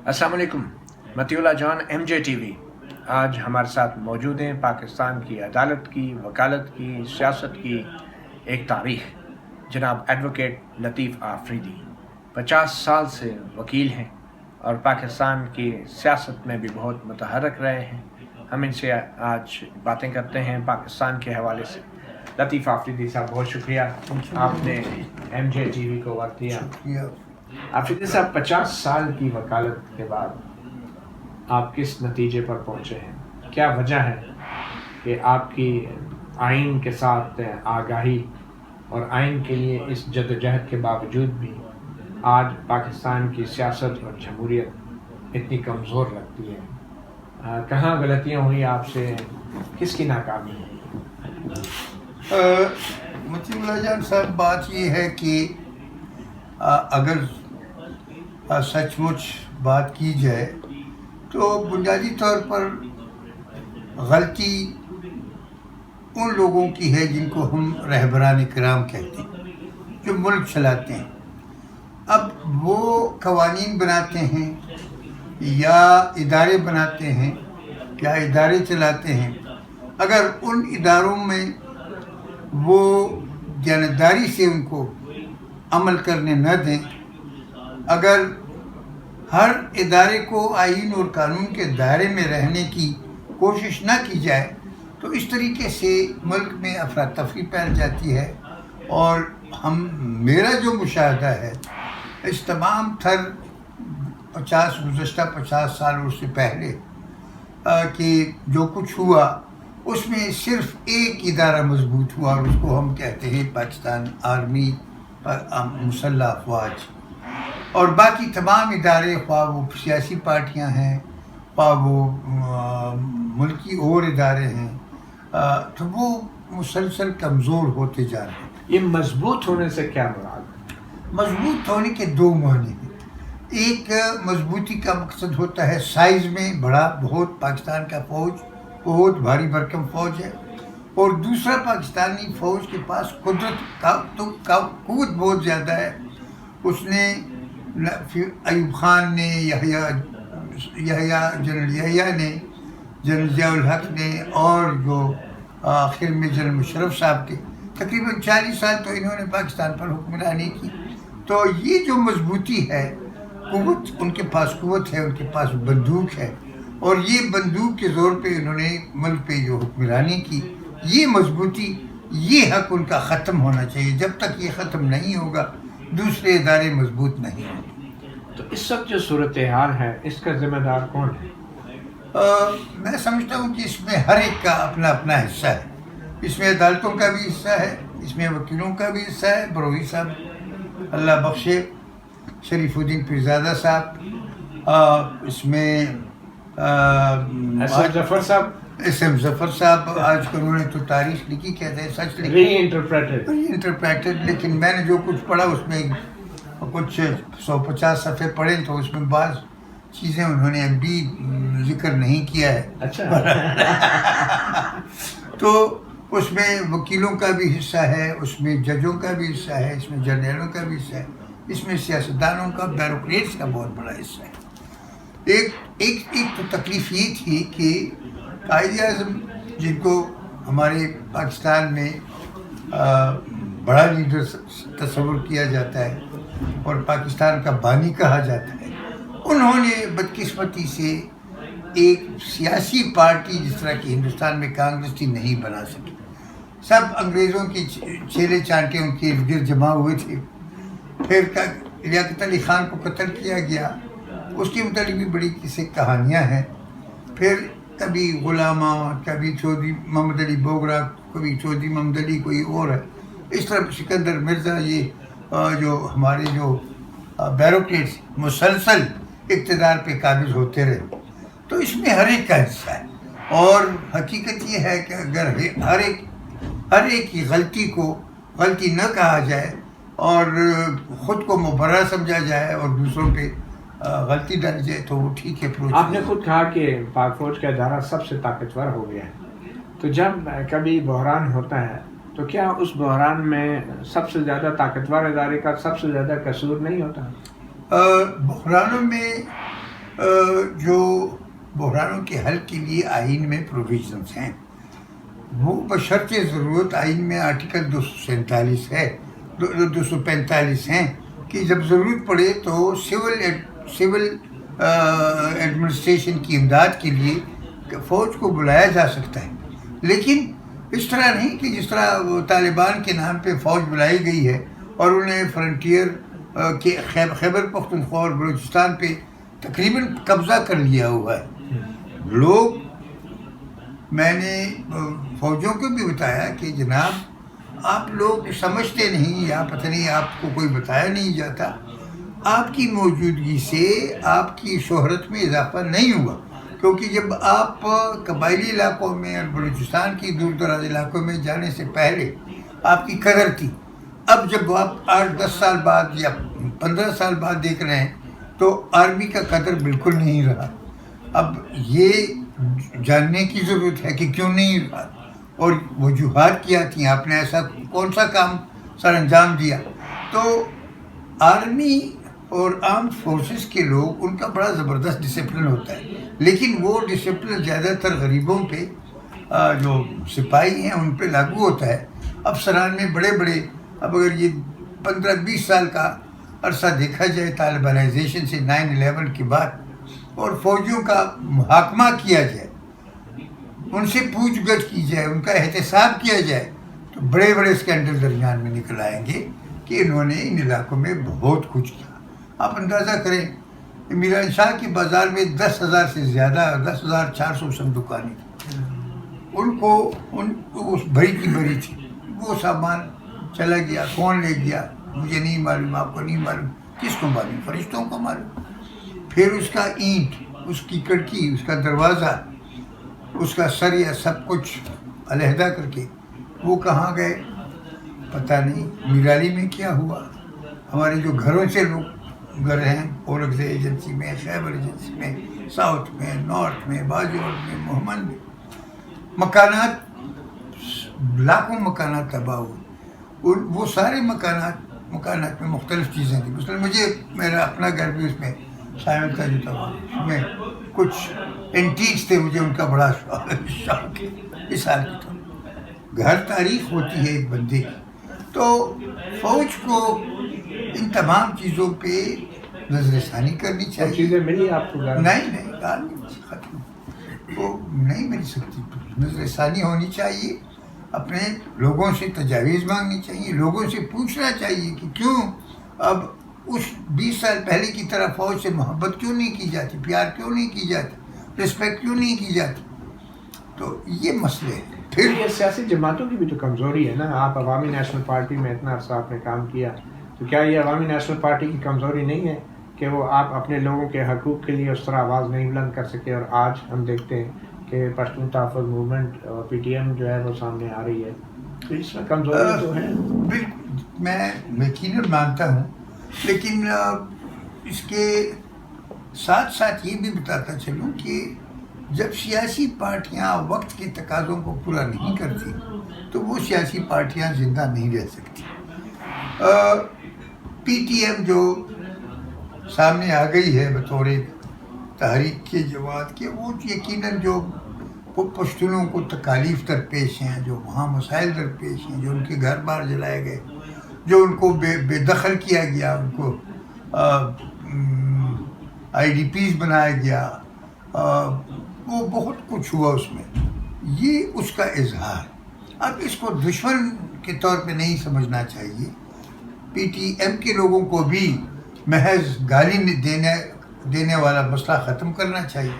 السلام علیکم، مطیع اللہ جان MJ TV آج ہمارے ساتھ موجود ہیں۔ پاکستان کی عدالت کی، وکالت کی، سیاست کی ایک تاریخ جناب ایڈوکیٹ لطیف آفریدی 50 سال سے وکیل ہیں اور پاکستان کی سیاست میں بھی بہت متحرک رہے ہیں۔ ہم ان سے آج باتیں کرتے ہیں پاکستان کے حوالے سے۔ لطیف آفریدی صاحب، بہت شکریہ آپ نے MJ TV کو وقت دیا۔ آفریدی صاحب، 50 سال کی وکالت کے بعد آپ کس نتیجے پر پہنچے ہیں؟ کیا وجہ ہے کہ آپ کی آئین کے ساتھ آگاہی اور آئین کے لیے اس جدوجہد کے باوجود بھی آج پاکستان کی سیاست اور جمہوریت اتنی کمزور لگتی ہے؟ کہاں غلطیاں ہوئی آپ سے؟ کس کی ناکامی ہے؟ مطیع اللہ جان صاحب، بات یہ ہے کہ اگر سچ مچ بات کی جائے تو بنیادی طور پر غلطی ان لوگوں کی ہے جن کو ہم رہبران کرام کہتے ہیں، جو ملک چلاتے ہیں۔ اب وہ قوانین بناتے ہیں یا ادارے بناتے ہیں یا ادارے چلاتے ہیں، اگر ان اداروں میں وہ جانبداری سے ان کو عمل کرنے نہ دیں، اگر ہر ادارے کو آئین اور قانون کے دائرے میں رہنے کی کوشش نہ کی جائے تو اس طریقے سے ملک میں افراتفری پھیل جاتی ہے۔ اور میرا جو مشاہدہ ہے اس تمام تر گزشتہ 50 سال اور سے پہلے کہ جو کچھ ہوا اس میں صرف ایک ادارہ مضبوط ہوا، اور اس کو ہم کہتے ہیں پاکستان آرمی، مسلح افواج، اور باقی تمام ادارے، خواہ وہ سیاسی پارٹیاں ہیں، خواہ وہ ملکی اور ادارے ہیں، تو وہ مسلسل کمزور ہوتے جا رہے ہیں۔ یہ مضبوط ہونے سے کیا مراد ہے؟ مضبوط ہونے کے دو معنی ہیں۔ ایک مضبوطی کا مقصد ہوتا ہے سائز میں بڑا، بہت پاکستان کا فوج بہت بھاری بھرکم فوج ہے، اور دوسرا پاکستانی فوج کے پاس قوت بہت زیادہ ہے۔ اس نے ایوب خان نے، جنرل یحییٰ نے، جنرل ضیاء الحق نے، اور جو آخر میں جنرل مشرف صاحب کے تقریباً 40 سال تو انہوں نے پاکستان پر حکمرانی کی۔ تو یہ جو مضبوطی ہے، قوت، ان کے پاس قوت ہے، ان کے پاس بندوق ہے، اور یہ بندوق کے زور پہ انہوں نے ملک پہ جو حکمرانی کی، یہ مضبوطی، یہ حق ان کا ختم ہونا چاہیے۔ جب تک یہ ختم نہیں ہوگا دوسرے ادارے مضبوط نہیں ہوں گے۔ تو اس وقت جو صورتحال ہے اس کا ذمہ دار کون ہے؟ میں سمجھتا ہوں کہ اس میں ہر ایک کا اپنا اپنا حصہ ہے۔ اس میں عدالتوں کا بھی حصہ ہے، اس میں وکیلوں کا بھی حصہ ہے، بروی صاحب اللہ بخشے، شریف الدین پیرزادہ صاحب، اس میں ظفر صاحب، SM ظفر صاحب، آج کل انہوں نے تو تاریخ لکھی، کہتے ہیں سچ لکھی، ری انٹرپریٹڈ، لیکن میں نے جو کچھ پڑھا اس میں کچھ 150 صفحے پڑھے تو اس میں بعض چیزیں انہوں نے ابھی ذکر نہیں کیا ہے۔ اچھا تو اس میں وکیلوں کا بھی حصہ ہے، اس میں ججوں کا بھی حصہ ہے، اس میں جرنیلوں کا بھی حصہ ہے، اس میں سیاستدانوں کا، بیوروکریٹس کا بہت بڑا حصہ ہے۔ ایک تو تکلیف یہ تھی کہ قائد اعظم، جن کو ہمارے پاکستان میں بڑا لیڈر تصور کیا جاتا ہے اور پاکستان کا بانی کہا جاتا ہے، انہوں نے بدقسمتی سے ایک سیاسی پارٹی جس طرح کی ہندوستان میں کانگریس تھی نہیں بنا سکی۔ سب انگریزوں کی چھیلے چانٹے ان کے ارد گرد جمع ہوئے تھے۔ پھر لیاقت علی خان کو قتل کیا گیا، اس کے متعلق بھی بڑی قصے کہانیاں ہیں۔ پھر کبھی غلامہ، کبھی چودھری محمد علی بوگرا، کبھی چودھری محمد علی کوئی اور ہے، اس طرح سکندر مرزا، یہ جو ہمارے جو بیوروکریٹس مسلسل اقتدار پہ قابض ہوتے رہے۔ تو اس میں ہر ایک کا حصہ ہے، اور حقیقت یہ ہے کہ اگر ہر ایک کی غلطی کو غلطی نہ کہا جائے اور خود کو مبرر سمجھا جائے اور دوسروں پہ غلطی ڈال جائے تو وہ ٹھیک ہے۔ آپ نے خود کہا کہ پاک فوج کا ادارہ سب سے طاقتور ہو گیا ہے، تو جب کبھی بحران ہوتا ہے تو کیا اس بحران میں سب سے زیادہ طاقتور ادارے کا سب سے زیادہ قصور نہیں ہوتا؟ بحرانوں میں جو بحرانوں کے حل کے لیے آئین میں پروویژنس ہیں وہ بشرط ضرورت آئین میں آرٹیکل 247 ہے 245 ہیں کہ جب ضرورت پڑے تو سول ایڈمنسٹریشن کی امداد کے لیے فوج کو بلایا جا سکتا ہے، لیکن اس طرح نہیں کہ جس طرح طالبان کے نام پہ فوج بلائی گئی ہے اور انہیں فرنٹیئر کے خیبر پختونخوا اور بلوچستان پہ تقریباً قبضہ کر لیا ہوا ہے۔ لوگ، میں نے فوجوں کو بھی بتایا کہ جناب آپ لوگ سمجھتے نہیں یا پتہ نہیں آپ کو کوئی بتایا نہیں جاتا، آپ کی موجودگی سے آپ کی شہرت میں اضافہ نہیں ہوا، کیونکہ جب آپ قبائلی علاقوں میں اور بلوچستان کی دور دراز علاقوں میں جانے سے پہلے آپ کی قدر تھی، اب جب آپ 8-10 سال بعد یا 15 سال بعد دیکھ رہے ہیں تو آرمی کا قدر بالکل نہیں رہا۔ اب یہ جاننے کی ضرورت ہے کہ کیوں نہیں رہا اور وجوہات کیا تھیں، آپ نے ایسا کون سا کام سر انجام دیا۔ تو آرمی اور آرمڈ فورسز کے لوگ، ان کا بڑا زبردست ڈسپلن ہوتا ہے، لیکن وہ ڈسپلن زیادہ تر غریبوں پہ، جو سپاہی ہیں ان پہ لاگو ہوتا ہے۔ افسران میں بڑے بڑے، اب اگر یہ 15-20 سال کا عرصہ دیکھا جائے طالبانائزیشن سے 9/11 کے بعد، اور فوجیوں کا محاکمہ کیا جائے، ان سے پوچھ گچھ کی جائے، ان کا احتساب کیا جائے، تو بڑے بڑے اسکینڈل درمیان میں نکل آئیں گے کہ انہوں نے ان علاقوں میں بہت کچھ کیا۔ آپ اندازہ کریں، میران شاہ کی بازار میں 10,000 سے زیادہ، 10,400 سم دکانیں تھیں، ان کو اس بھری کی بھری تھی، وہ سامان چلا گیا، کون لے گیا مجھے نہیں معلوم، آپ کو نہیں معلوم، کس کو معلوم؟ فرشتوں کو معلوم۔ پھر اس کا اینٹ، اس کی کھڑکی، اس کا دروازہ، اس کا سریا، سب کچھ علیحدہ کر کے وہ کہاں گئے پتہ نہیں۔ میرالی میں کیا ہوا؟ ہمارے جو گھروں سے لوگ گھر ہیں، اورکزئی ایجنسی میں، خیبر ایجنسی میں، ساؤتھ میں، نارتھ میں، باجوڑ میں، محمد میں، مکانات، لاکھوں مکانات تباہ ہوئے۔ وہ سارے مکانات میں مختلف چیزیں تھیں۔ مثلاً مجھے، میرا اپنا گھر بھی اس میں شامل تھا جو تھا، اس میں کچھ اینٹیکس تھے، مجھے ان کا بڑا شوق ہے۔ اس حال کی تو گھر تاریخ ہوتی ہے ایک بندے کی۔ تو فوج کو ان تمام چیزوں پہ نظر ثانی کرنی چاہیے۔ چیزیں ملی آپ کو؟ نہیں، ختم، وہ نہیں مل سکتی۔ نظر ثانی ہونی چاہیے، اپنے لوگوں سے تجاویز مانگنی چاہیے، لوگوں سے پوچھنا چاہیے کہ کیوں اب اس 20 سال پہلے کی طرح فوج سے محبت کیوں نہیں کی جاتی، پیار کیوں نہیں کی جاتی، رسپیکٹ کیوں نہیں کی جاتی۔ تو یہ مسئلے ہیں۔ پھر یہ سیاسی جماعتوں کی بھی تو کمزوری ہے نا۔ آپ عوامی نیشنل پارٹی میں اتنا عرصہ آپ نے کام کیا، تو کیا یہ عوامی نیشنل پارٹی کی کمزوری نہیں ہے کہ وہ آپ اپنے لوگوں کے حقوق کے لیے اس طرح آواز نہیں بلند کر سکے؟ اور آج ہم دیکھتے ہیں کہ پشتون تحفظ موومنٹ اور PTM جو ہے وہ سامنے آ رہی ہے، تو اس میں کمزوری تو ہے۔ بالکل، میں یقیناً مانتا ہوں، لیکن اس کے ساتھ ساتھ یہ بھی بتاتا چلوں کہ جب سیاسی پارٹیاں وقت کے تقاضوں کو پورا نہیں کرتی تو وہ سیاسی پارٹیاں زندہ نہیں رہ سکتی۔ PTM جو سامنے آ گئی ہے بطور تحریک کے جماعت کے، وہ یقیناً جو پشتونوں کو تکالیف درپیش ہیں، جو وہاں مسائل درپیش ہیں، جو ان کے گھر بار جلائے گئے، جو ان کو بے دخل کیا گیا، ان کو IDPs بنایا گیا، وہ بہت کچھ ہوا اس میں، یہ اس کا اظہار۔ اب اس کو دشمن کے طور پہ نہیں سمجھنا چاہیے۔ PTM کے لوگوں کو بھی محض گالی دینے والا مسئلہ ختم کرنا چاہیے،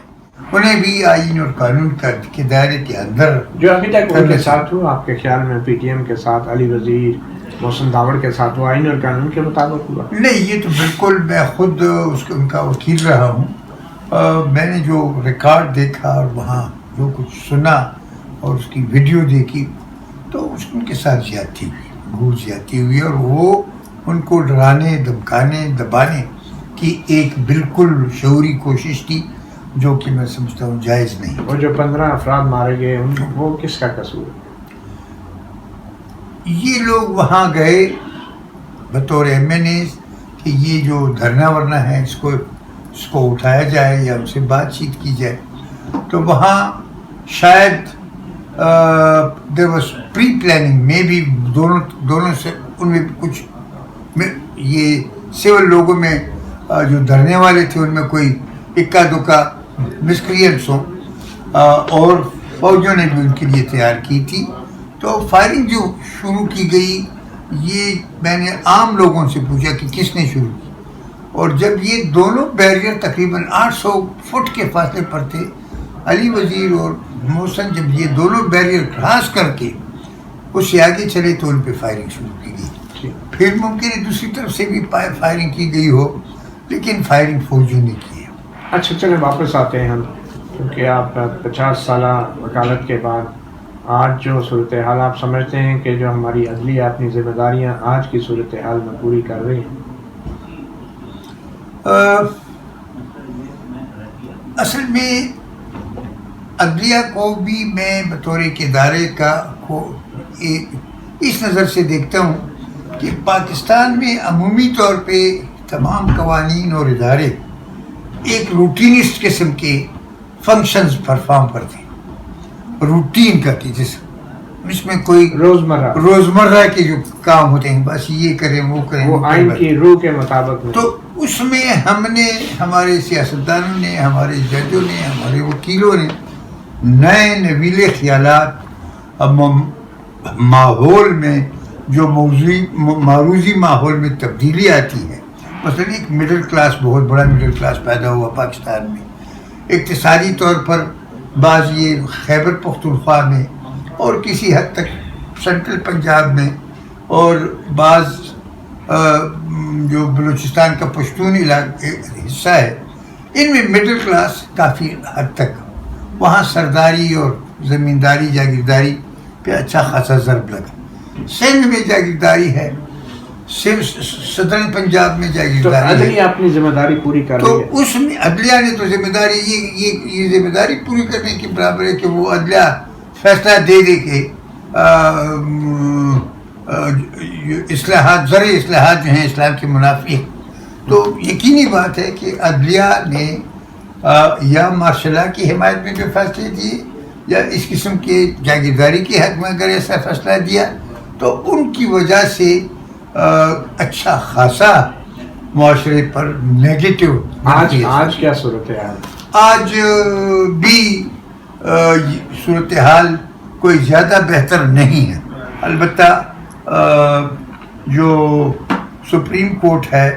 انہیں بھی آئین اور قانون کے دائرے کے اندر جو ابھی تک ان کے ساتھ ہوا، آپ کے خیال میں PTM کے ساتھ علی وزیر، محسن داوڑ کے ساتھ وہ آئین اور قانون کے مطابق ہوا؟ نہیں، یہ تو بالکل، میں خود ان کا وکیل رہا ہوں، میں نے جو ریکارڈ دیکھا اور وہاں جو کچھ سنا اور اس کی ویڈیو دیکھی، تو ان کے ساتھ زیادتی ہوئی، گھوٹ زیادتی ہوئی، اور وہ ان کو ڈرانے، دھمکانے، دبانے کی ایک بالکل شعوری کوشش تھی، جو کہ میں سمجھتا ہوں جائز نہیں۔ اور جو 15 افراد مارے گئے، وہ کس کا قصور ہے؟ یہ لوگ وہاں گئے بطور MNAs کہ یہ جو دھرنا ورنا ہے اس کو اس کو اٹھایا جائے یا ان سے بات چیت کی جائے. تو وہاں شاید there was pre planning maybe دونوں سے ان میں کچھ یہ سول لوگوں میں جو دھرنے والے تھے ان میں کوئی اکا دکا مسکریئنٹس ہوں اور فوجوں نے بھی ان کے لیے تیار کی تھی. تو فائرنگ جو شروع کی گئی یہ میں نے عام لوگوں سے پوچھا کہ کس نے شروع کی, اور جب یہ دونوں بیریئر تقریباً 800 فٹ کے فاصلے پر تھے, علی وزیر اور محسن جب یہ دونوں بیریئر کراس کر کے اس سے آگے چلے تو ان پہ فائرنگ شروع کی گئی. پھر ممکن ہے دوسری طرف سے بھی فائرنگ کی گئی ہو, لیکن فائرنگ فوجیوں نے کی ہے. اچھا چلیں واپس آتے ہیں ہم, کیونکہ آپ 50 سالہ وکالت کے بعد آج جو صورتحال آپ سمجھتے ہیں کہ جو ہماری عدلیہ اپنی ذمہ داریاں آج کی صورتحال میں پوری کر رہی ہیں؟ اصل میں عدلیہ کو بھی میں بطور ایک ادارے کا اس نظر سے دیکھتا ہوں کہ پاکستان میں عمومی طور پہ تمام قوانین اور ادارے ایک روٹینسٹ قسم کے فنکشنز پرفارم کرتے ہیں, روٹین کا کہ جس میں کوئی روزمرہ کے جو کام ہوتے ہیں بس یہ کریں وہ کریں, وہ آئین کی روح کے مطابق. تو اس میں ہم نے, ہمارے سیاستدانوں نے, ہمارے ججوں نے, ہمارے وکیلوں نے نئے نویلے خیالات ماحول میں جو معروضی ماحول میں تبدیلی آتی ہے. مثلا ایک مڈل کلاس, بہت بڑا مڈل کلاس پیدا ہوا پاکستان میں. اقتصادی طور پر بعض یہ خیبر پختونخوا میں اور کسی حد تک سینٹرل پنجاب میں اور بعض جو بلوچستان کا پشتون حصہ ہے, ان میں مڈل کلاس کافی حد تک, وہاں سرداری اور زمینداری جاگیرداری پہ اچھا خاصا ضرب لگا. سندھ میں جاگیرداری ہے, صدرن پنجاب میں جاگیرداری ہے. عدلیہ اپنی ذمہ داری پوری کر رہی ہے. تو اس میں عدلیہ نے تو ذمہ داری یہ ذمہ داری پوری کرنے کے برابر ہے کہ وہ عدلیہ فیصلہ دے دے کہ اصلاحات, زرعی اصلاحات جو ہیں اسلام کے منافی ہیں. تو یقینی بات ہے کہ عدلیہ نے یا مارشاء اللہ کی حمایت میں جو فیصلے دیے یا اس قسم کے جاگیرداری کے حق میں اگر ایسا فیصلہ دیا تو ان کی وجہ سے اچھا خاصا معاشرے پر نیگیٹو. آج کیا صورتحال؟ آج بھی صورتحال کوئی زیادہ بہتر نہیں ہے. البتہ جو سپریم کورٹ ہے,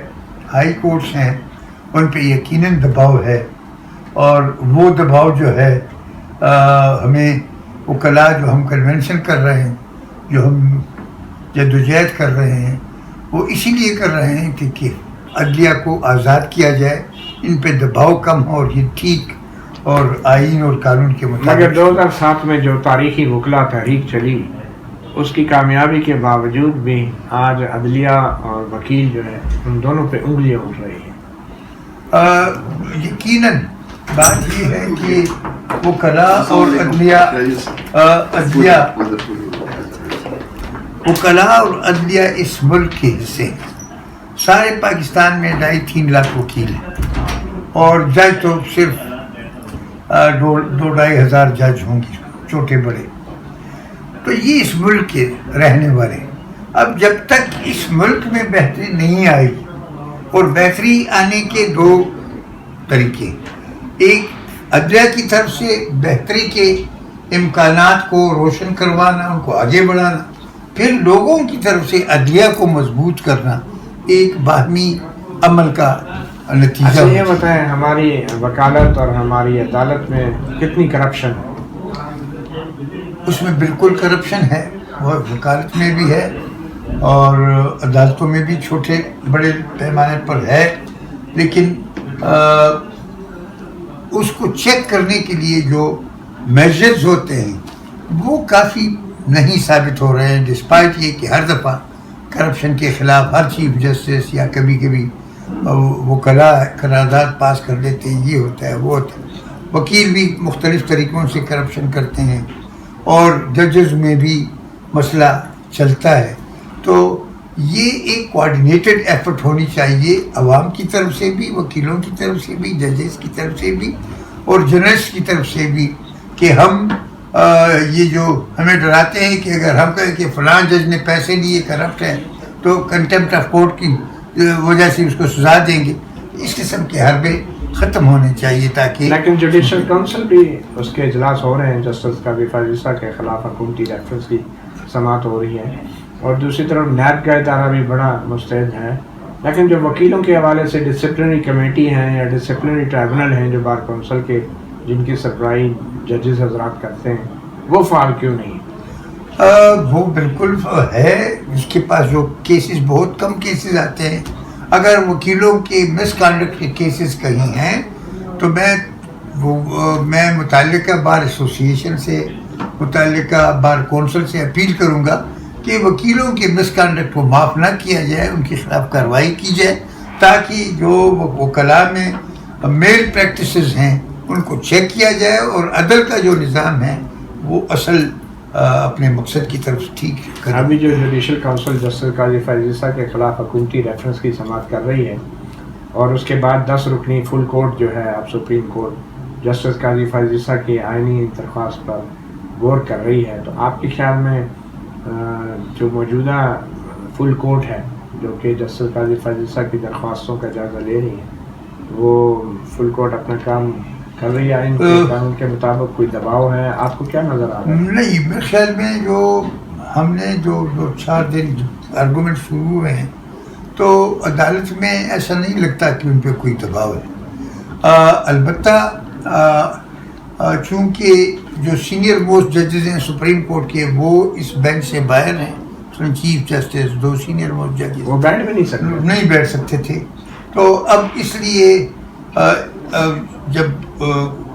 ہائی کورٹس ہیں, ان پہ یقیناً دباؤ ہے, اور وہ دباؤ جو ہے ہمیں وکلاء جو ہم کنونشن کر رہے ہیں, جو ہم جدوجہد کر رہے ہیں, وہ اسی لیے کر رہے ہیں کہ عدلیہ کو آزاد کیا جائے, ان پہ دباؤ کم ہو اور یہ ٹھیک اور آئین اور قانون کے مطابق. مگر 2007 میں جو تاریخی وکلا تحریک چلی, اس کی کامیابی کے باوجود بھی آج عدلیہ اور وکیل جو ہے ان دونوں پہ انگلیاں اٹھ رہی ہیں. یقیناً بات یہ ہے کہ وکلاء اور وکلاء اور عدلیہ اس ملک کے حصے ہیں. سارے پاکستان میں 2.5-3 لاکھ وکیل ہیں, اور جج تو صرف 2-2.5 ہزار جج ہوں گے, چھوٹے بڑے. تو یہ اس ملک کے رہنے والے. اب جب تک اس ملک میں بہتری نہیں آئی, اور بہتری آنے کے 2 طریقے, ایک عدلیہ کی طرف سے بہتری کے امکانات کو روشن کروانا, ان کو آگے بڑھانا, پھر لوگوں کی طرف سے عدلیہ کو مضبوط کرنا, ایک باہمی عمل کا نتیجہ. اچھا یہ بتائیں, ہماری وکالت اور ہماری عدالت میں کتنی کرپشن ہے؟ اس میں بالکل کرپشن ہے, وہ وکالت میں بھی ہے اور عدالتوں میں بھی چھوٹے بڑے پیمانے پر ہے, لیکن اس کو چیک کرنے کے لیے جو میجرز ہوتے ہیں وہ کافی نہیں ثابت ہو رہے ہیں, ڈسپائٹ یہ کہ ہر دفعہ کرپشن کے خلاف ہر چیف جسٹس یا کبھی کبھی وکلاء قرارداد پاس کر دیتے ہیں, یہ ہوتا ہے وہ ہوتا ہے. وکیل بھی مختلف طریقوں سے کرپشن کرتے ہیں, اور ججز میں بھی مسئلہ چلتا ہے. تو یہ ایک کوآرڈینیٹڈ ایفرٹ ہونی چاہیے عوام کی طرف سے بھی, وکیلوں کی طرف سے بھی, ججز کی طرف سے بھی اور جرنلسٹ کی طرف سے بھی, کہ ہم یہ جو ہمیں ڈراتے ہیں کہ اگر ہم کہیں کہ فلاں جج نے پیسے لیے کرپٹ ہے تو کنٹمپٹ آف کورٹ کی وجہ سے اس کو سزا دیں گے, اس قسم کے حربے ختم ہونے چاہیے تاکہ. لیکن جوڈیشل کونسل بھی اس کے اجلاس ہو رہے ہیں, جسٹس قاضی فائز عیسیٰ کے خلاف حکومتی ریفرنس کی سماعت ہو رہی ہے, اور دوسری طرف نیب کا ادارہ بھی بڑا مستعد ہے, لیکن جو وکیلوں کے حوالے سے ڈسپلنری کمیٹی ہیں یا ڈسپلنری ٹرائبونل ہیں جو بار کونسل کے, جن کی سربراہی ججز حضرات کرتے ہیں, وہ فعال کیوں نہیں؟ وہ بالکل ہے, اس کے پاس جو کیسز بہت کم کیسز آتے ہیں. اگر وکیلوں کے مس کانڈکٹ کے کیسز کہیں ہیں تو میں متعلقہ بار ایسوسیشن سے, متعلقہ بار کونسل سے اپیل کروں گا کہ وکیلوں کے مس کانڈکٹ کو معاف نہ کیا جائے, ان کے خلاف کارروائی کی جائے, تاکہ جو وکلاء میں میل پریکٹسز ہیں ان کو چیک کیا جائے اور عدل کا جو نظام ہے وہ اصل اپنے مقصد کی طرف ٹھیک کرے. ابھی جو جوڈیشل کونسل جسٹس قاضی فائز عیسیٰ کے خلاف حکومتی ریفرنس کی سماعت کر رہی ہے, اور اس کے بعد 10 رکنی فل کورٹ جو ہے اب سپریم کورٹ جسٹس قاضی فائز عیسیٰ کی آئینی درخواست پر غور کر رہی ہے, تو آپ کے خیال میں جو موجودہ فل کورٹ ہے جو کہ جسٹس قاضی فائز عیسیٰ کی درخواستوں کا جائزہ لے رہی ہے, وہ فل کورٹ اپنا کام کر رہی ہے آئین کے قانون کے مطابق؟ کوئی دباؤ ہے؟ آپ کو کیا نظر آ رہا ہے؟ نہیں, میرے خیال میں جو ہم نے جو 4 دن آرگومنٹ شروع ہوئے ہیں تو عدالت میں ایسا نہیں لگتا کہ ان پہ کوئی دباؤ ہے. البتہ چونکہ جو سینئر موسٹ ججز ہیں سپریم کورٹ کے وہ اس بینچ سے باہر ہیں, چیف جسٹس 2 سینئر موسٹ ججز وہ بیٹھ بھی نہیں بیٹھ سکتے تھے, تو اب اس لیے جب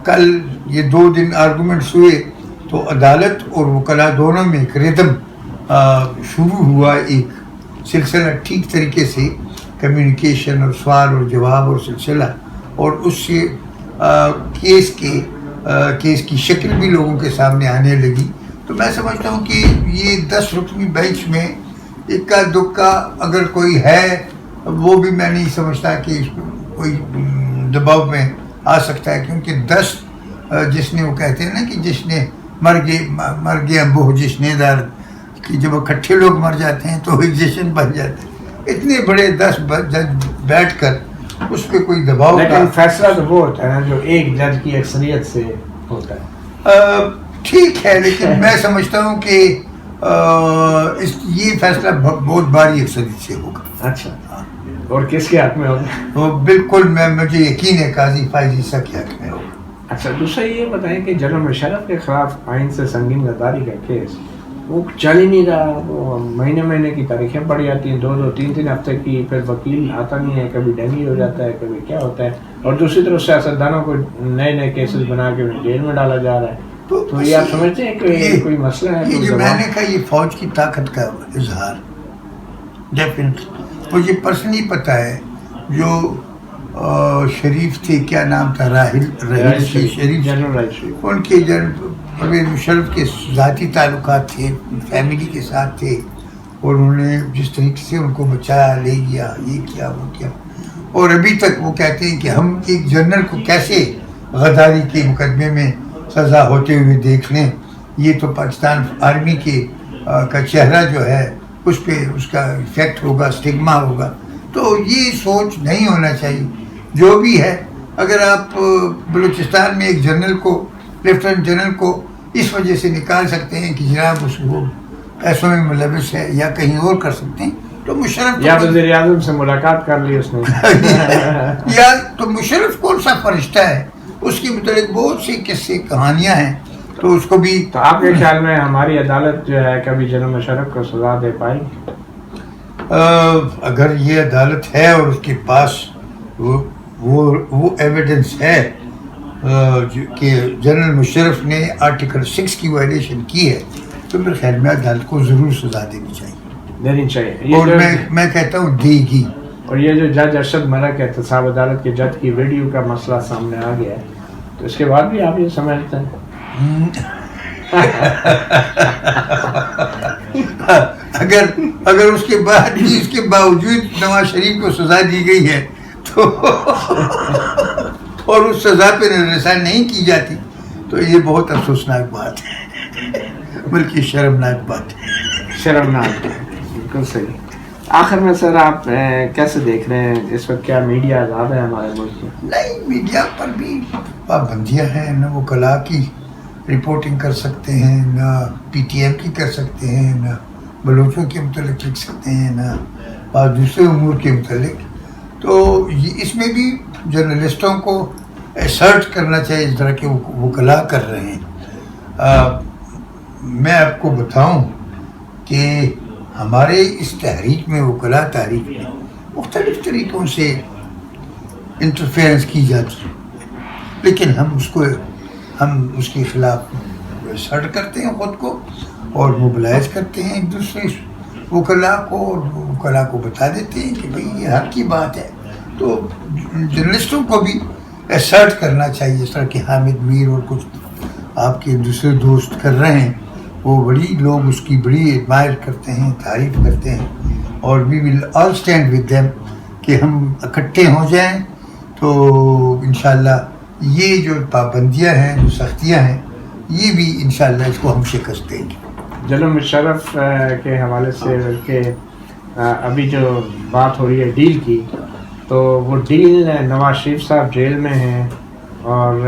کل یہ 2 دن آرگومنٹس ہوئے تو عدالت اور وکلاء دونوں میں ایک ردم شروع ہوا, ایک سلسلہ ٹھیک طریقے سے کمیونیکیشن اور سوال اور جواب اور سلسلہ, اور اس سے کیس کی شکل بھی لوگوں کے سامنے آنے لگی. تو میں سمجھتا ہوں کہ یہ 10 رکنی بینچ میں اکا دکا اگر کوئی ہے, وہ بھی میں نہیں سمجھتا کہ اس کوئی دباؤ میں آ سکتا ہے, کیونکہ 10 جس نے وہ کہتے ہیں نا کہ جس نے مر گیا بوہ جس نے دار, کہ جب اکٹھے لوگ مر جاتے ہیں تو ایک جشن بن جاتا ہے. اتنے بڑے 10 جج بیٹھ کر اس پہ کوئی دباؤ, لیکن فیصلہ تو وہ ہوتا ہے جو ایک جج کی اکثریت سے ہوتا ہے. ٹھیک ہے, لیکن میں سمجھتا ہوں کہ یہ فیصلہ بہت باری اکثریت سے ہوگا. اچھا, اور کس کے حق میں ہوگا؟ وہ بالکل مجھے یقین ہے قاضی فائز عیسیٰ کے حق میں ہوگا. اچھا, دوسرا یہ بتائیں کہ جنرل مشرف کے خلاف آئین سے سنگین غداری کا کیس وہ چل ہی نہیں رہا, وہ مہینے کی تاریخیں پڑ جاتی ہیں, 2 3 ہفتے کی, پھر وکیل آتا نہیں ہے, کبھی ڈینگی ہو جاتا ہے, کبھی کیا ہوتا ہے, اور دوسری طرف سیاستدانوں کو نئے کیسز بنا کے جیل میں ڈالا جا رہا ہے. تو یہ آپ سمجھتے ہیں کہ کوئی مسئلہ ہے؟ یہ جو میں نے کہا یہ فوج کی طاقت کا اظہار ڈیفینیٹلی. مجھے پرسنلی پتہ ہے جو شریف تھے, کیا نام تھا, راحل شریف, ان کے پرویز مشرف کے ذاتی تعلقات تھے, فیملی کے ساتھ تھے, اور انہوں نے جس طریقے سے ان کو بچایا, لے گیا, یہ کیا وہ کیا, اور ابھی تک وہ کہتے ہیں کہ ہم ایک جنرل کو کیسے غداری کے مقدمے میں سزا ہوتے ہوئے دیکھ لیں. یہ تو پاکستان آرمی کا چہرہ جو ہے اس پہ اس کا افیکٹ ہوگا, اسٹگما ہوگا. تو یہ سوچ نہیں ہونا چاہیے. جو بھی ہے, اگر آپ بلوچستان میں ایک جنرل کو, لیفٹیننٹ جنرل کو اس وجہ سے نکال سکتے ہیں کہ جناب اس کو پیسوں میں ملوث ہے یا کہیں اور کر سکتے ہیں, تو مشرف یا وزیر اعظم سے ملاقات کر لی اس نے یا تو مشرف کون سا فرشتہ ہے, اس کے متعلق بہت سی قصے کہانیاں ہیں, تو اس کو بھی. تو آپ کے خیال میں ہماری عدالت جو ہے کبھی جنرل مشرف کو سزا دے پائے گی؟ اگر یہ عدالت ہے اور اس کے پاس وہ ایویڈنس ہے کہ جنرل مشرف نے آرٹیکل 6 کی وائلیشن کی ہے, تو میرے خیال میں عدالت کو ضرور سزا دینی چاہیے, اور میں کہتا ہوں دے گی. اور یہ جو جج ارشد ملک احتساب عدالت کے جج کی ویڈیو کا مسئلہ سامنے آ گیا ہے, تو اس کے بعد بھی آپ یہ سمجھتے ہیں اگر اس کے بعد بھی اس کے باوجود نواز شریف کو سزا دی گئی ہے تو اور اس سزا پہ نظر نہیں کی جاتی تو یہ بہت افسوسناک بات ہے، بلکہ شرمناک بات ہے۔ شرمناک، بالکل صحیح۔ آخر میں سر آپ کیسے دیکھ رہے ہیں اس وقت، کیا میڈیا آزاد ہے ہمارے ملک میں؟ نہیں، میڈیا پر بھی پابندیاں ہیں، نہ وہ کلا کی رپورٹنگ کر سکتے ہیں، نہ پی ٹی ایم کی کر سکتے ہیں، نہ بلوچوں کے متعلق لکھ سکتے ہیں، نہ دوسرے امور کے متعلق۔ تو اس میں بھی جرنلسٹوں کو ایسرٹ کرنا چاہیے اس طرح کے وکلا کر رہے ہیں۔ میں آپ کو بتاؤں کہ ہمارے اس تحریک میں، وکلا تحریک میں، مختلف طریقوں سے انٹرفیئرنس کی جاتی ہے، لیکن ہم اس کے خلاف ایسرٹ کرتے ہیں خود کو اور موبلائز کرتے ہیں ایک دوسرے وکلا کو، اور وکلا کو بتا دیتے ہیں کہ بھئی یہ حق کی بات ہے۔ تو جرنلسٹوں کو بھی ایسرٹ کرنا چاہیے، اس طرح کہ حامد میر اور کچھ آپ کے دوسرے دوست کر رہے ہیں، وہ بڑی لوگ اس کی بڑی ایڈمائر کرتے ہیں، تعریف کرتے ہیں، اور وی ول آل اسٹینڈ ود دیم کہ ہم اکٹھے ہو جائیں تو انشاءاللہ یہ جو پابندیاں ہیں، جو سختیاں ہیں، یہ بھی انشاءاللہ اس کو ہم شکست دیں گے۔ جناب مشرف کے حوالے سے بلکہ ابھی جو بات ہو رہی ہے ڈیل کی، تو وہ ڈیل نواز شریف صاحب جیل میں ہیں، اور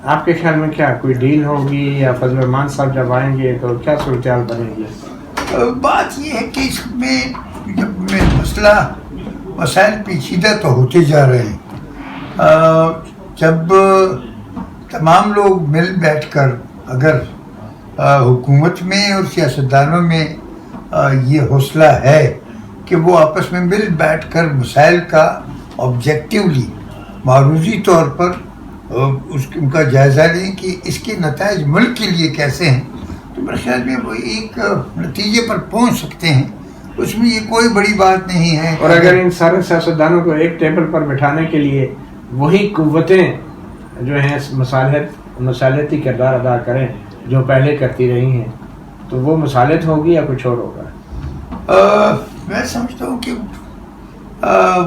آپ کے خیال میں کیا کوئی ڈیل ہوگی، یا فضل الرحمان صاحب جب آئیں گے تو کیا صورتحال بنے گی؟ بات یہ ہے کہ اس میں جب مسائل پیچیدہ تو ہوتے جا رہے ہیں، جب تمام لوگ مل بیٹھ کر اگر حکومت میں اور سیاستدانوں میں یہ حوصلہ ہے کہ وہ آپس میں مل بیٹھ کر مسائل کا آبجیکٹیولی معروضی طور پر ان کا جائزہ لیں کہ اس کے نتائج ملک کے لیے کیسے ہیں، تو میرے خیال میں وہ ایک نتیجے پر پہنچ سکتے ہیں۔ اس میں یہ کوئی بڑی بات نہیں ہے۔ اور اگر ان سارے سیاستدانوں کو ایک ٹیبل پر بٹھانے کے لیے وہی قوتیں جو ہیں مصالحتی کردار ادا کریں جو پہلے کرتی رہی ہیں، تو وہ مصالحت ہوگی یا کچھ اور ہوگا؟ میں سمجھتا ہوں کہ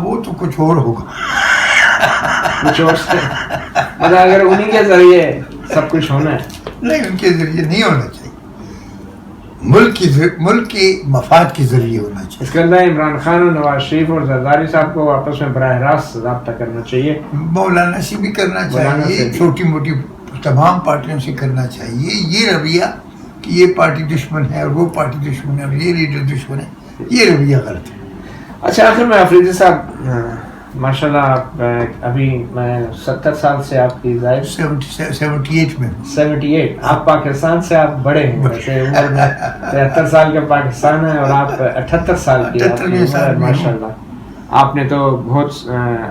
وہ تو کچھ اور ہوگا، کچھ اور سے اگر انہیں کے ذریعے سب کچھ ہونا ہے۔ نہیں، ان کے ذریعے نہیں ہونا چاہیے، ملک کے مفاد کے ذریعے ہونا چاہیے۔ اس کے اندر عمران خان اور نواز شریف اور زرداری صاحب کو آپس میں براہ راست رابطہ کرنا چاہیے، مولانا سے بھی کرنا چاہیے، چھوٹی موٹی تمام پارٹیوں سے کرنا چاہیے۔ یہ رویہ کہ یہ پارٹی دشمن ہے اور وہ پارٹی دشمن ہے اور یہ لیڈر دشمن ہے، یہ رویہ غلط ہے۔ اچھا، آخر میں آفریدی صاحب، ماشاءاللہ آپ ابھی 70 سال سے آپ کی زائد 78 میں 78، آپ پاکستان سے آپ بڑے ہیں، ویسے عمر میں 73 سال کا پاکستان ہے اور آپ 78 سال کی آپ کی عمر ہے، ماشاءاللہ آپ نے تو بہت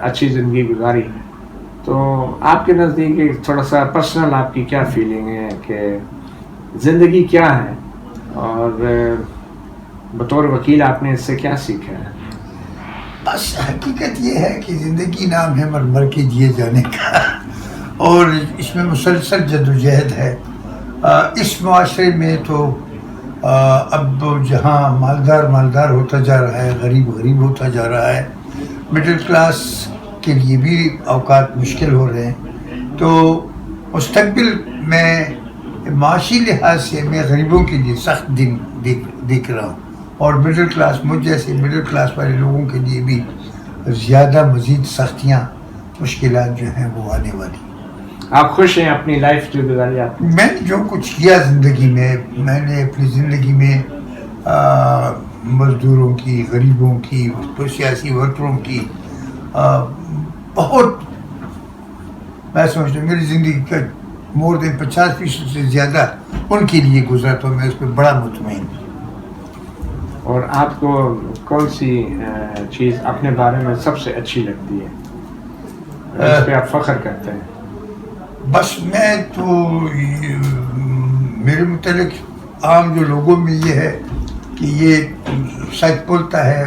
اچھی زندگی گزاری۔ تو آپ کے نزدیک تھوڑا سا پرسنل آپ کی کیا فیلنگ ہے کہ زندگی کیا ہے، اور بطور وکیل آپ نے اس سے کیا سیکھا ہے؟ بس حقیقت یہ ہے کہ زندگی نام ہے مر کے جیے جانے کا، اور اس میں مسلسل جدوجہد ہے۔ اس معاشرے میں تو اب جہاں مالدار ہوتا جا رہا ہے، غریب ہوتا جا رہا ہے، مڈل کلاس کے لیے بھی اوقات مشکل ہو رہے ہیں، تو مستقبل میں معاشی لحاظ سے میں غریبوں کے لیے سخت دن دیکھ رہا ہوں، اور مڈل کلاس، مجھ جیسے مڈل کلاس والے لوگوں کے لیے بھی زیادہ مزید سختیاں، مشکلات جو ہیں وہ آنے والی۔ آپ خوش ہیں اپنی لائف جو گزاری آپ نے؟ میں نے جو کچھ کیا زندگی میں نے اپنی زندگی میں مزدوروں کی، غریبوں کی، سیاسی ورکروں کی، بہت، میں سمجھتا ہوں میری زندگی کا مور دین 50% سے زیادہ ان کے لیے گزرا، تو میں اس پہ بڑا مطمئن ہوں۔ اور آپ کو کون سی چیز اپنے بارے میں سب سے اچھی لگتی ہے، اس پہ آپ فخر کرتے ہیں؟ بس میں تو میرے متعلق عام جو لوگوں میں یہ ہے کہ یہ سچ بولتا ہے،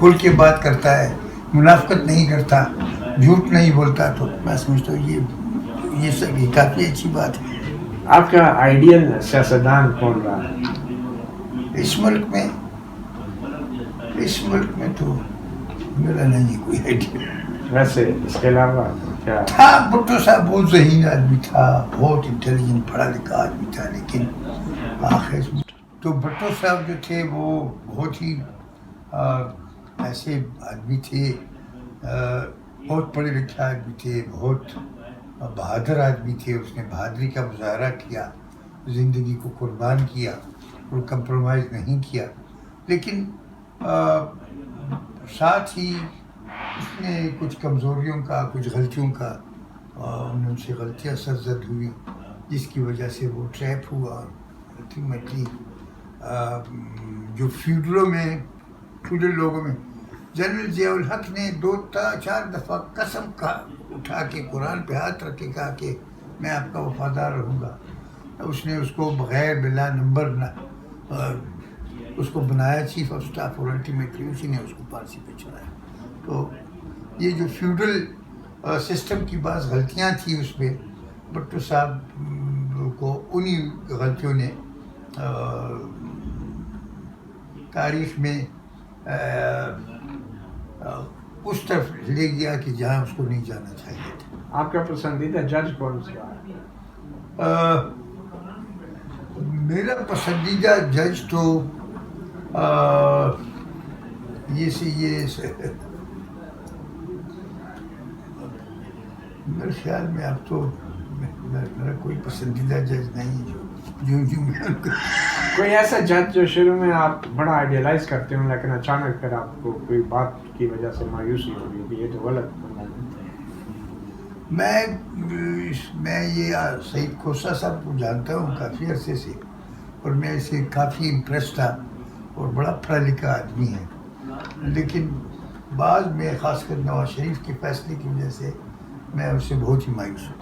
کھل کے بات کرتا ہے، منافقت نہیں کرتا، جھوٹ نہیں بولتا، تو میں سمجھتا ہوں یہ سب کافی اچھی بات ہے۔ آپ کا آئیڈیل سیاستدان کون رہا ہے اس ملک میں اس ملک میں تو میرا نہیں کوئی آئیڈیا. ویسے اس کے علاوہ کیا؟ ہاں بھٹو صاحب بہت ذہین آدمی تھا, بہت انٹیلیجنٹ پڑھا لکھا آدمی تھا, لیکن آخر تو بھٹو صاحب جو تھے وہ بہت ہی ایسے آدمی تھے, بہت پڑھے لکھے آدمی تھے, بہت بہادر آدمی تھے. اس نے بہادری کا مظاہرہ کیا, زندگی کو قربان کیا اور کمپرومائز نہیں کیا. لیکن ساتھ ہی اس نے کچھ کمزوریوں کا, کچھ غلطیوں کا, ان سے غلطیاں سرزد ہوئی جس کی وجہ سے وہ ٹریپ ہوا. اور الٹیمیٹلی جو فیوڈل لوگوں میں جنرل ضیاء الحق نے 2-4 دفعہ قسم کا اٹھا کے قرآن پہ ہاتھ رکھ کے کہا کہ میں آپ کا وفادار رہوں گا. اس نے اس کو بغیر بلا نمبر اس کو بنایا چیف آف اسٹاف, اور الٹیمیٹلی اسی نے اس کو پارسی پہ چلایا. تو یہ جو فیوڈل سسٹم کی بعض غلطیاں تھیں اس میں, بھٹو صاحب کو انہی غلطیوں نے تاریخ میں اس طرف لے گیا کہ جہاں اس کو نہیں جانا چاہیے تھا. آپ کا پسندیدہ جج کون سا ہے؟ میرا پسندیدہ جج تو یہ میرے خیال میں اب تو میرا کوئی پسندیدہ جج نہیں جو کوئی ایسا جج جو شروع میں آپ بڑا آئیڈیلائز کرتے ہوں لیکن اچانک پھر آپ کو کوئی بات کی وجہ سے مایوسی ہو گئی کہ یہ تو غلط بنا ہے. میں یہ سعید کھوسہ صاحب کو جانتا ہوں کافی عرصے سے, اور میں اسے کافی امپریس تھا, اور بڑا پڑھا لکھا آدمی ہے. لیکن بعض میں خاص کر نواز شریف کے فیصلے کی وجہ سے میں اس سے بہت ہی مایوس ہوں.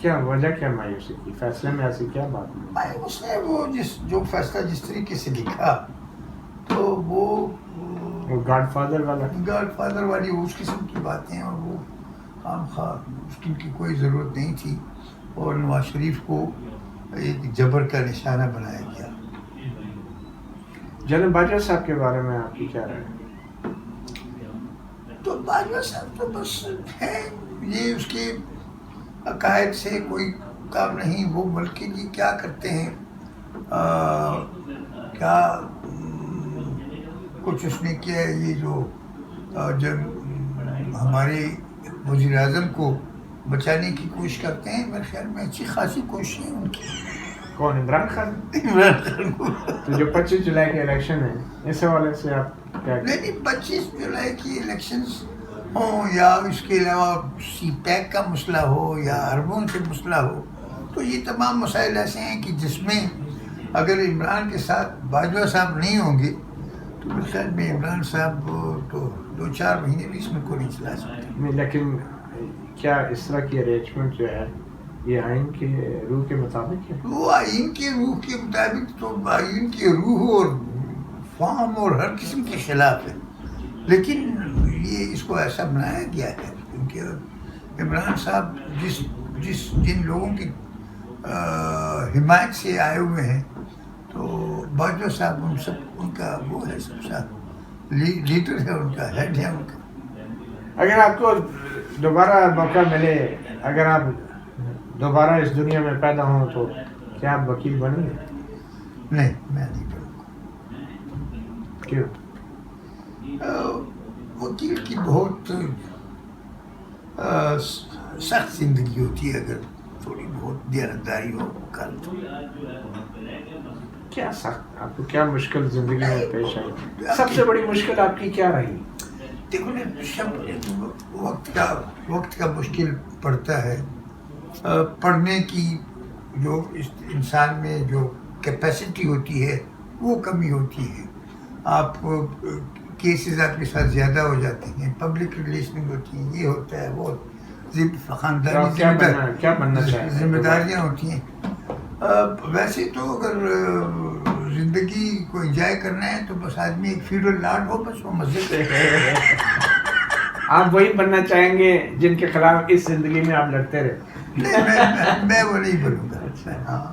کیا وجہ, کیا مایوسی کی فیصلے میں ایسی کیا بات ہے؟ اس نے وہ جو فیصلہ جس طریقے سے لکھا تو وہ گاڈ فادر والی اس قسم کی باتیں, اور وہ خام خواہ اس کی کوئی ضرورت نہیں تھی, اور نواز شریف کو ایک جبر کا نشانہ بنایا گیا. جنرل باجوہ صاحب کے بارے میں آپ کی کیا رائے ہے؟ تو باجوہ صاحب تو بس ہے, یہ اس کے عقائد سے کوئی کام نہیں. وہ ملک کے لیے کیا کرتے ہیں, کیا کچھ اس نے کیا ہے. یہ جو جب ہمارے وزیر اعظم کو بچانے کی کوشش کرتے ہیں, میرے خیال میں اچھی خاصی کوششیں ان کی. کون, عمران خان کو تو جو 25 جولائی کے الیکشن ہے, اس حوالے سے آپ کیا کہتے ہیں؟ نہیں, 25 جولائی کی الیکشنز ہوں یا اس کے علاوہ سی پیک کا مسئلہ ہو یا اربوں سے مسئلہ ہو, تو یہ تمام مسائل ایسے ہیں کہ جس میں اگر عمران کے ساتھ باجوہ صاحب نہیں ہوں گے تو میرے خیال میں عمران صاحب تو 2-4 مہینے بھی اس میں کو نہیں چلا سکتے. لیکن کیا اس طرح کی ارینجمنٹ جو ہے یہ آئین کے روح کے مطابق ہے؟ وہ آئین کے روح کے مطابق تو آئین کی روح اور فارم اور ہر قسم کے خلاف ہے, لیکن یہ اس کو ایسا بنایا گیا ہے کیونکہ عمران صاحب جن لوگوں کی حمایت سے آئے ہوئے ہیں, تو باجوہ صاحب ان کا وہ ہے, سب سے لیڈر ہے, ان کا ہیڈ ہے. ان کا اگر آپ کو دوبارہ موقع ملے, اگر آپ دوبارہ اس دنیا میں پیدا ہوں تو کیا آپ وکیل بنیں گے؟ نہیں, میں نہیں بنوں گا. کیوں؟ وکیل کی بہت سخت زندگی ہوتی ہے, اگر تھوڑی بہت دیانتداری ہو کل تو. کیا سخت, آپ کو کیا مشکل زندگی میں پیش آئی؟ سب سے بڑی مشکل آپ کی کیا رہی؟ دیکھو, وقت کا مشکل پڑتا ہے. پڑھنے کی جو انسان میں جو کیپیسٹی ہوتی ہے وہ کمی ہوتی ہے. آپ کیسز آپ کے ساتھ زیادہ ہو جاتے ہیں, پبلک ریلیشن ہوتی ہیں, یہ ہوتا ہے, وہ خاندانی ذمہ داریاں ہوتی ہیں. ویسے تو اگر زندگی کو انجوائے کرنا ہے تو بس آدمی ایک فیوڈل لارڈ ہو, بس وہ مزے کرے. آپ وہی بننا چاہیں گے جن کے خلاف اس زندگی میں آپ لڑتے رہے؟ نہیں, میں وہ نہیں بنوں گا. ہاں,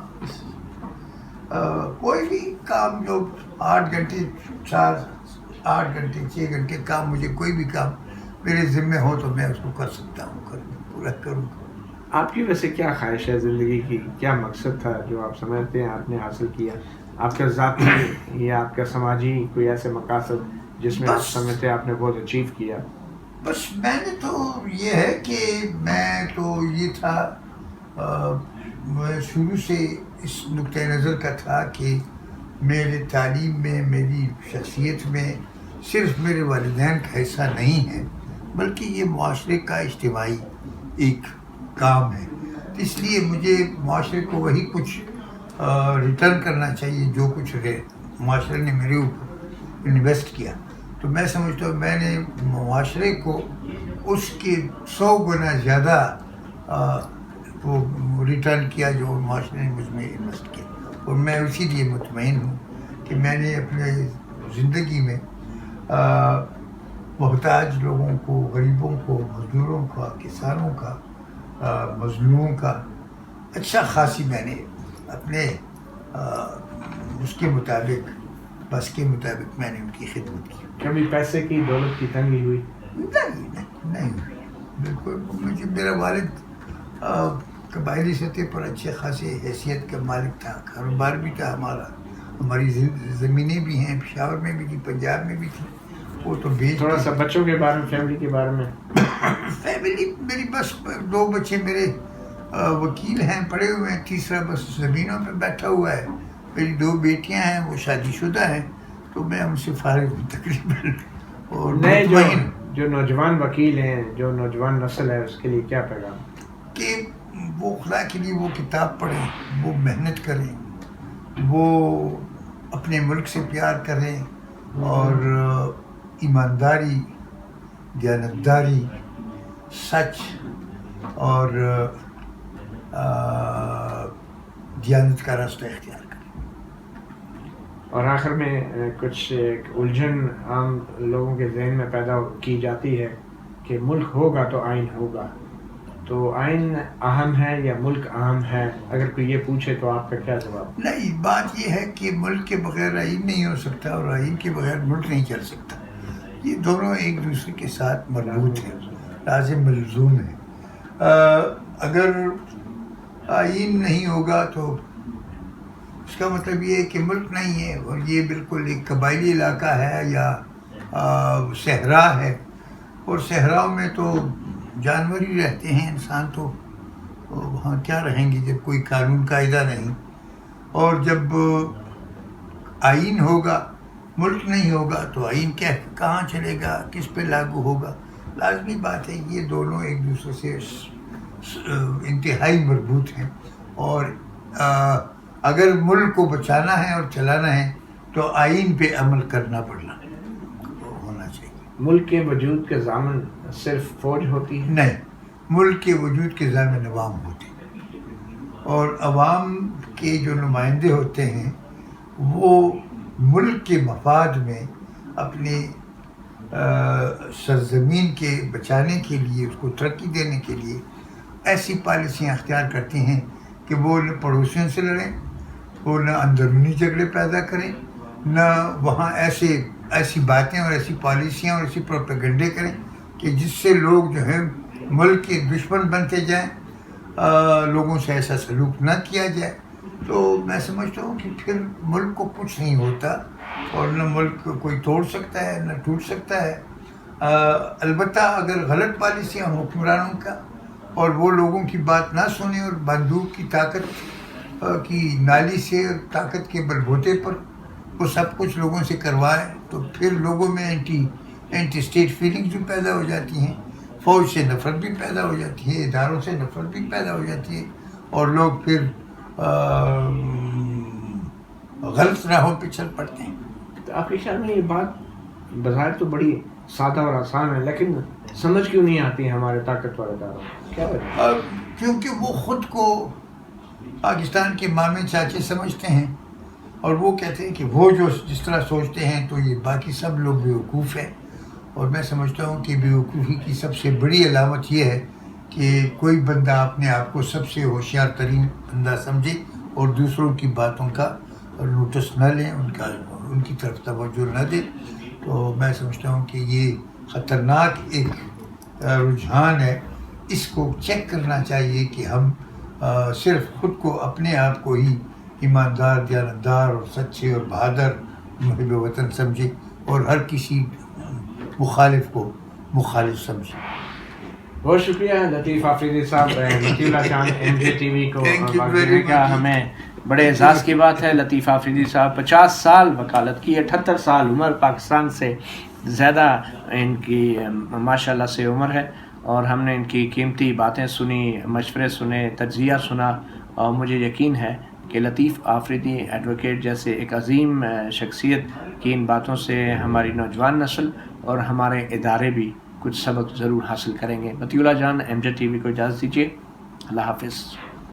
کوئی بھی کام جو 8 گھنٹے 8 گھنٹے 6 گھنٹے کام، مجھے کوئی بھی کام میرے ذمہ ہو تو میں اس کو کر سکتا ہوں، پورا کروں گا۔ آپ کی ویسے کیا خواہش ہے زندگی کی؟ کیا مقصد تھا جو آپ سمجھتے ہیں آپ نے حاصل کیا؟ آپ کا ذاتی یا آپ کا سماجی کوئی ایسے مقاصد جس میں آپ سمجھتے ہیں آپ نے بہت اچیو کیا؟ بس میں نے تو یہ ہے کہ میں تو یہ تھا، میں شروع سے اس نقطۂ نظر کا تھا کہ میرے تعلیم میں، میری شخصیت میں صرف میرے والدین کا حصہ نہیں ہے، بلکہ یہ معاشرے کا اجتماعی ایک کام ہے۔ اس لیے مجھے معاشرے کو وہی کچھ ریٹرن کرنا چاہیے جو کچھ معاشرے نے میرے اوپر انویسٹ کیا۔ تو میں سمجھتا ہوں میں نے معاشرے کو اس کے 100 گنا زیادہ وہ ریٹرن کیا جو معاشرے نے مجھ میں انویسٹ کیا، اور میں اسی لیے مطمئن ہوں کہ میں نے اپنے زندگی میں محتاج لوگوں کو، غریبوں کو، مزدوروں کا، کسانوں کا، مظلوموں کا اچھا خاصی میں نے اپنے اس کے مطابق، بس کے مطابق میں نے ان کی خدمت کی۔ کبھی پیسے کی، دولت کی تنگی ہوئی؟ نہیں، بالکل۔ مجھے میرا والد قبائلی سطح پر اچھے خاصے حیثیت کا مالک تھا، کاروبار بھی تھا ہمارا، ہماری زمینیں بھی ہیں، پشاور میں بھی تھی، پنجاب میں بھی تھی، وہ تو بیچ۔ تھوڑا سا بچوں کے بارے میں، فیملی کے بارے میں۔ فیملی میری بس 2 بچے میرے وکیل ہیں، پڑھے ہوئے ہیں، تیسرا بس زمینوں پہ بیٹھا ہوا ہے، میری 2 بیٹیاں ہیں، وہ شادی شدہ ہیں، تو میں ان سے فارغ ہوں تقریباً۔ اور نئے جو نوجوان وکیل ہیں، جو نوجوان نسل ہے، اس کے لیے کیا پیغام؟ کہ وہ خدا کے لیے وہ کتاب پڑھیں، وہ محنت کریں، وہ اپنے ملک سے پیار کریں، اور ایمانداری، دیانتداری، سچ اور دیانت کا راستہ اختیار کریں۔ اور آخر میں کچھ الجھن عام لوگوں کے ذہن میں پیدا کی جاتی ہے کہ ملک ہوگا تو آئین ہوگا، تو آئین اہم ہے یا ملک اہم ہے؟ اگر کوئی یہ پوچھے تو آپ کا کیا جواب؟ نہیں، بات یہ ہے کہ ملک کے بغیر آئین نہیں ہو سکتا، اور آئین کے بغیر ملک نہیں چل سکتا۔ یہ دونوں ایک دوسرے کے ساتھ مربوط ہیں، لازم ملزوم ہیں۔ اگر آئین نہیں ہوگا تو اس کا مطلب یہ ہے کہ ملک نہیں ہے، اور یہ بالکل ایک قبائلی علاقہ ہے یا صحرا ہے، اور صحراؤں میں تو جانور ہی رہتے ہیں، انسان تو وہاں کیا رہیں گے جب کوئی قانون قاعدہ نہیں۔ اور جب آئین ہوگا، ملک نہیں ہوگا، تو آئین کہاں چلے گا، کس پہ لاگو ہوگا؟ لازمی بات ہے یہ دونوں ایک دوسرے سے انتہائی مربوط ہیں، اور اگر ملک کو بچانا ہے اور چلانا ہے تو آئین پہ عمل کرنا پڑنا ہونا چاہیے۔ ملک کے وجود کے ضامن صرف فوج ہوتی ہے؟ نہیں، ملک کے وجود کے ضامن عوام ہوتے ہیں، اور عوام کے جو نمائندے ہوتے ہیں وہ ملک کے مفاد میں اپنے سرزمین کے بچانے کے لیے، اس کو ترقی دینے کے لیے ایسی پالیسیاں اختیار کرتے ہیں کہ وہ نہ پڑوسیوں سے لڑیں، وہ نہ اندرونی جھگڑے پیدا کریں، نہ وہاں ایسی باتیں اور ایسی پالیسیاں اور ایسی پروپیگنڈے کریں کہ جس سے لوگ جو ہیں ملک کے دشمن بنتے جائیں، لوگوں سے ایسا سلوک نہ کیا جائے۔ تو میں سمجھتا ہوں کہ پھر ملک کو کچھ نہیں ہوتا، اور نہ ملک کوئی توڑ سکتا ہے نہ ٹوٹ سکتا ہے۔ البتہ اگر غلط پالیسیاں حکمرانوں کا، اور وہ لوگوں کی بات نہ سنیں اور بندوق کی طاقت کی نالی سے اور طاقت کے بلبوتے پر وہ سب کچھ لوگوں سے کروائے، تو پھر لوگوں میں اینٹی اسٹیٹ فیلنگز بھی پیدا ہو جاتی ہیں، فوج سے نفرت بھی پیدا ہو جاتی ہے، اداروں سے نفرت بھی پیدا ہو جاتی ہے، اور لوگ پھر غلط راہوں پہ چل پڑتے ہیں۔ تو آپ کے خیال میں یہ بات بظاہر تو بڑی سادہ اور آسان ہے، لیکن سمجھ کیوں نہیں آتی ہمارے طاقتور اداروں؟ کیا وجہ؟ کیونکہ وہ خود کو پاکستان کے مامے چاچے سمجھتے ہیں، اور وہ کہتے ہیں کہ وہ جو جس طرح سوچتے ہیں تو یہ باقی سب لوگ بیوقوف ہیں۔ اور میں سمجھتا ہوں کہ بیوقوفی کی سب سے بڑی علامت یہ ہے کہ کوئی بندہ اپنے آپ کو سب سے ہوشیار ترین بندہ سمجھے اور دوسروں کی باتوں کا نوٹس نہ لیں، ان کی طرف توجہ نہ دے، تو میں سمجھتا ہوں کہ یہ خطرناک ایک رجحان ہے. اس کو چیک کرنا چاہیے کہ ہم صرف خود کو اپنے آپ کو ہی ایماندار، دیانتدار اور سچے اور بہادر محب وطن سمجھے اور ہر کسی مخالف کو مخالف سمجھے. بہت شکریہ لطیف آفریدی صاحب، مطیع اللہ جان MJTV کو Thank you وقت very دینے کا. much. ہمیں بڑے اعزاز کی بات ہے. لطیف آفریدی صاحب 50 سال وکالت کی، 78 سال عمر، پاکستان سے زیادہ ان کی ماشاءاللہ سے عمر ہے، اور ہم نے ان کی قیمتی باتیں سنی، مشورے سنے، تجزیہ سنا، اور مجھے یقین ہے کہ لطیف آفریدی ایڈوکیٹ جیسے ایک عظیم شخصیت کی ان باتوں سے ہماری نوجوان نسل اور ہمارے ادارے بھی کچھ سبق ضرور حاصل کریں گے. مطیع اللہ جان MJTV کو اجازت دیجیے. اللہ حافظ.